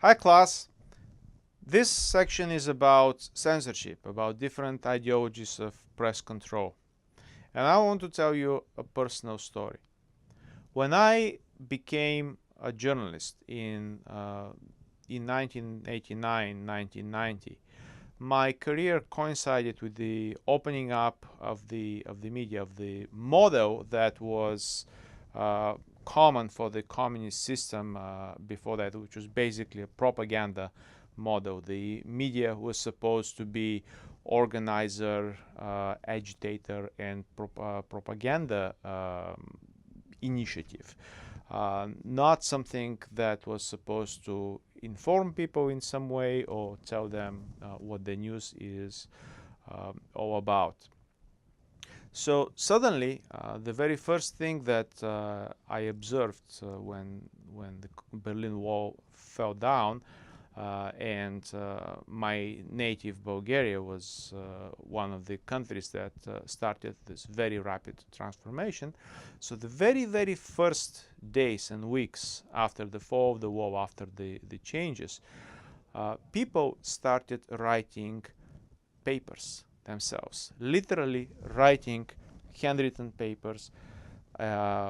Hi class! This section is about censorship, about different ideologies of press control. And I want to tell you a personal story. When I became a journalist in 1989, 1990, my career coincided with the opening up of the media, of the model that was uh, common for the communist system before that, which was basically a propaganda model. The media was supposed to be organizer, agitator, and propaganda initiative, not something that was supposed to inform people in some way or tell them what the news is all about. So suddenly, the very first thing that I observed when the Berlin Wall fell down, and my native Bulgaria was one of the countries that started this very rapid transformation. So the very first days and weeks after the fall of the wall, after the changes, people started writing papers themselves, literally writing handwritten papers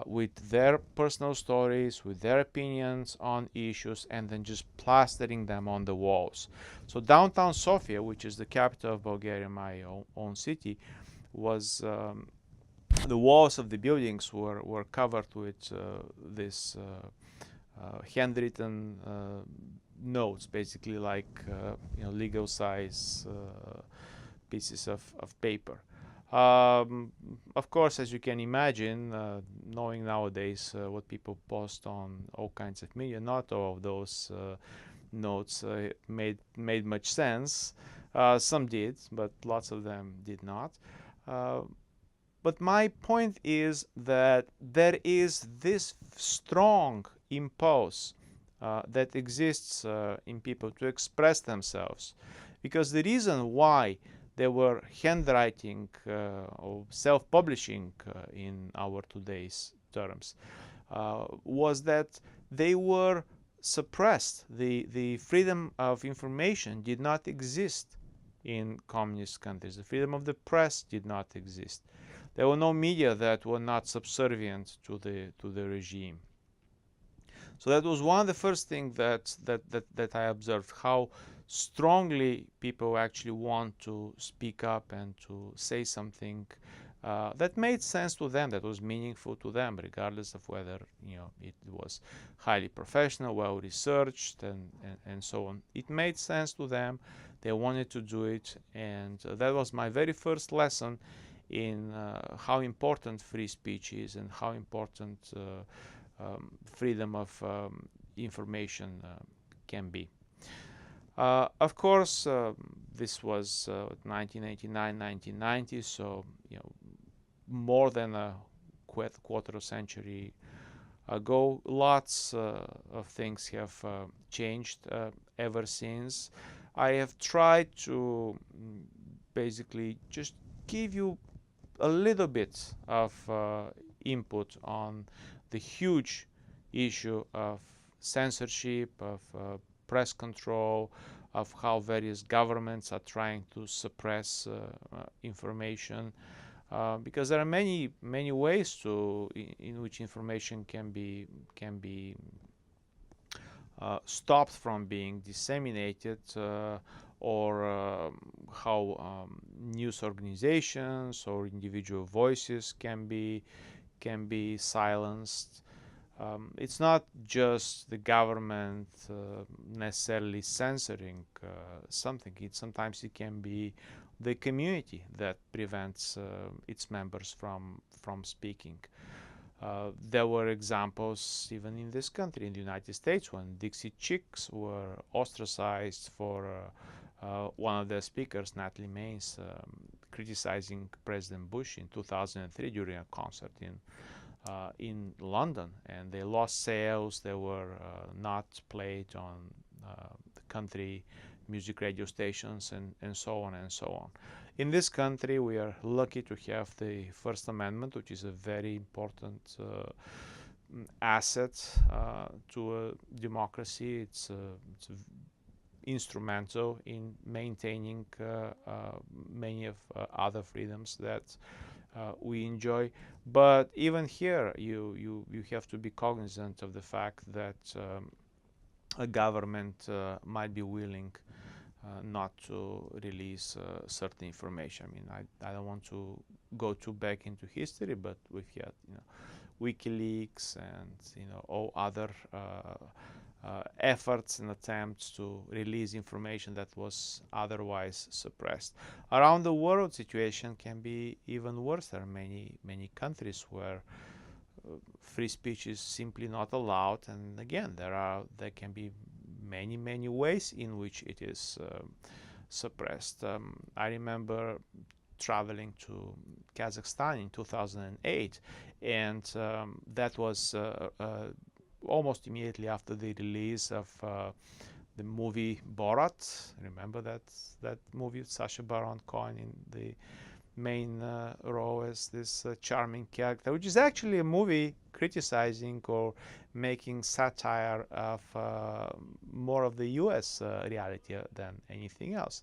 with their personal stories, with their opinions on issues, and then just plastering them on the walls. So downtown Sofia, which is the capital of Bulgaria, my own city, was the walls of the buildings were covered with this handwritten notes, basically like legal size pieces of paper. Of course, as you can imagine, knowing nowadays what people post on all kinds of media, not all of those notes made much sense. Some did, but lots of them did not. Uh, but my point is that there is this strong impulse that exists in people to express themselves. Because the reason why they were handwriting or self-publishing in our today's terms was that they were suppressed. The freedom of information did not exist in communist countries. The freedom of the press did not exist. There were no media that were not subservient to the regime. So that was one of the first things that I observed, how strongly people actually want to speak up and to say something that made sense to them, that was meaningful to them, regardless of whether it was highly professional, well researched, and so on. It made sense to them. They wanted to do it, and that was my very first lesson in how important free speech is and how important freedom of information can be. Of course, this was 1989, 1990, so more than a quarter of century ago. Lots of things have changed ever since. I have tried to basically just give you a little bit of input on the huge issue of censorship, of press control, of how various governments are trying to suppress information, because there are many ways in which information can be stopped from being disseminated, or how news organizations or individual voices can be silenced. It's not just the government necessarily censoring something. Sometimes it can be the community that prevents its members from speaking. There were examples even in this country, in the United States, when Dixie Chicks were ostracized for one of their speakers, Natalie Maines, criticizing President Bush in 2003 during a concert in London, and they lost sales. They were not played on the country music radio stations, and so on and so on. In this country, we are lucky to have the First Amendment, which is a very important asset to a democracy. It's instrumental in maintaining many of other freedoms that we enjoy. But even here, you have to be cognizant of the fact that a government might be willing not to release certain information. I mean, I don't want to go too back into history, but we've had, WikiLeaks and all other efforts and attempts to release information that was otherwise suppressed. Around the world, situation can be even worse. There are many countries where free speech is simply not allowed, and again, there can be many ways in which it is suppressed. I remember traveling to Kazakhstan in 2008, and that was almost immediately after the release of the movie Borat. Remember that movie with Sacha Baron Cohen in the main role as this charming character, which is actually a movie criticizing or making satire of more of the US reality than anything else.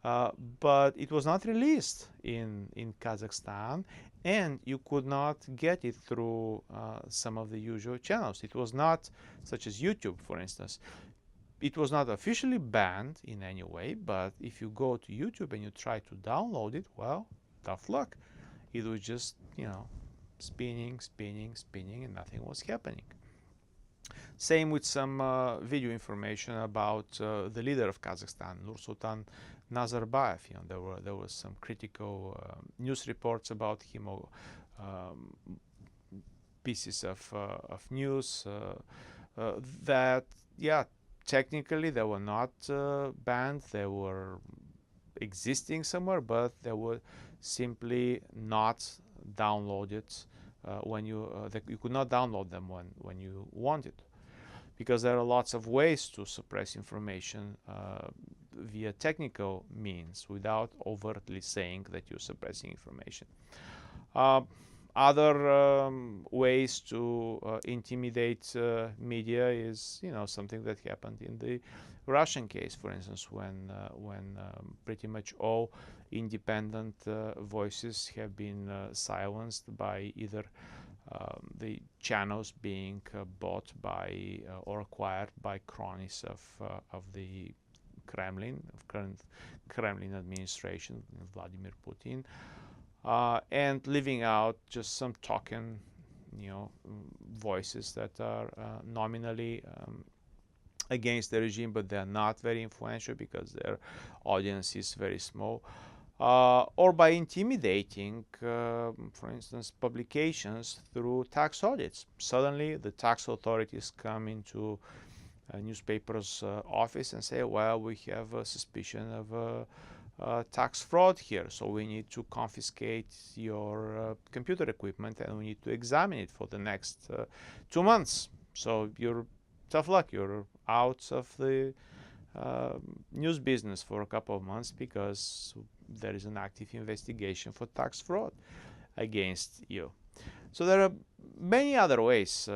But it was not released in Kazakhstan, and you could not get it through some of the usual channels. It was not, such as YouTube, for instance. It was not officially banned in any way, but if you go to YouTube and you try to download it, well, tough luck. It was just, spinning, and nothing was happening. Same with some video information about the leader of Kazakhstan, Nursultan Nazarbayev. There was some critical news reports about him, or pieces of news that, yeah, technically they were not banned. They were existing somewhere, but they were simply not downloaded when you could not download them when you wanted, because there are lots of ways to suppress information via technical means without overtly saying that you're suppressing information. Other ways to intimidate media is, something that happened in the Russian case, for instance, when pretty much all independent voices have been silenced by either the channels being bought by or acquired by cronies of the Kremlin, of current Kremlin administration, Vladimir Putin, and leaving out just some token, voices that are nominally against the regime, but they're not very influential because their audience is very small. Or by intimidating, for instance, publications through tax audits. Suddenly, the tax authorities come into a newspaper's office and say, well, we have a suspicion of tax fraud here, so we need to confiscate your computer equipment and we need to examine it for the next 2 months. So you're tough luck. You're out of the news business for a couple of months because there is an active investigation for tax fraud against you. So there are many other ways,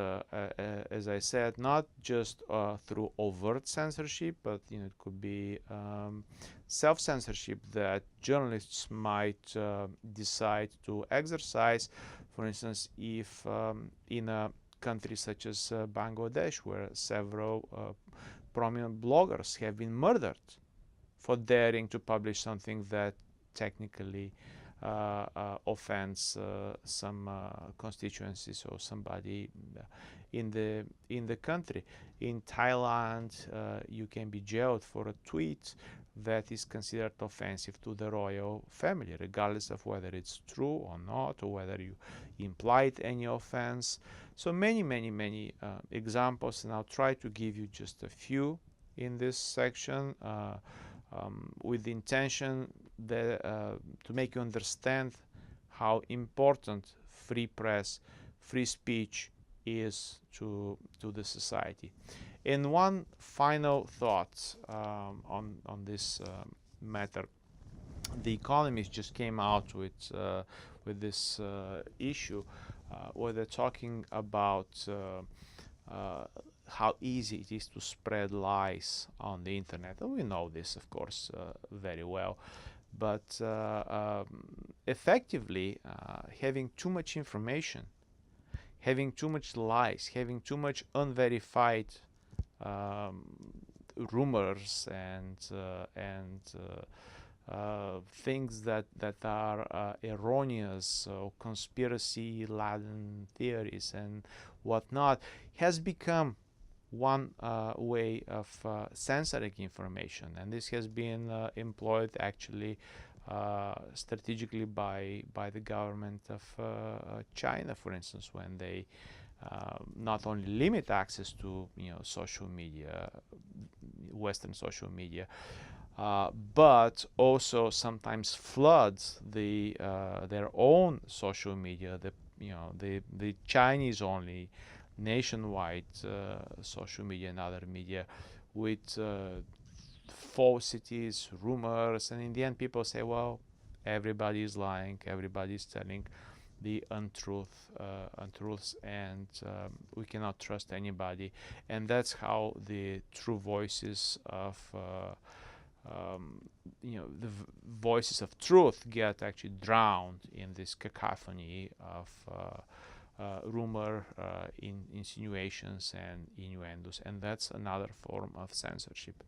as I said, not just through overt censorship, but it could be self-censorship that journalists might decide to exercise. For instance, if in a country such as Bangladesh, where several prominent bloggers have been murdered for daring to publish something that technically offends some constituencies or somebody in the country. In Thailand, you can be jailed for a tweet that is considered offensive to the royal family, regardless of whether it's true or not, or whether you implied any offense. So many examples, and I'll try to give you just a few in this section with the intention that, to make you understand how important free press, free speech is to the society. And one final thought on this matter. The Economist just came out with this issue or they're talking about how easy it is to spread lies on the internet. And we know this, of course, very well. But effectively, having too much information, having too much lies, having too much unverified um, rumors and things that are erroneous or conspiracy-laden theories and whatnot has become one way of censoring information, and this has been employed actually strategically by the government of China, for instance, when they not only limit access to social media, Western social media, but also sometimes floods their own social media, the Chinese only nationwide social media and other media with falsities, rumors, and in the end people say, well, everybody is lying, everybody is telling the untruths, and we cannot trust anybody. And that's how the true voices of the voices of truth get actually drowned in this cacophony of rumor, insinuations, and innuendos, and that's another form of censorship.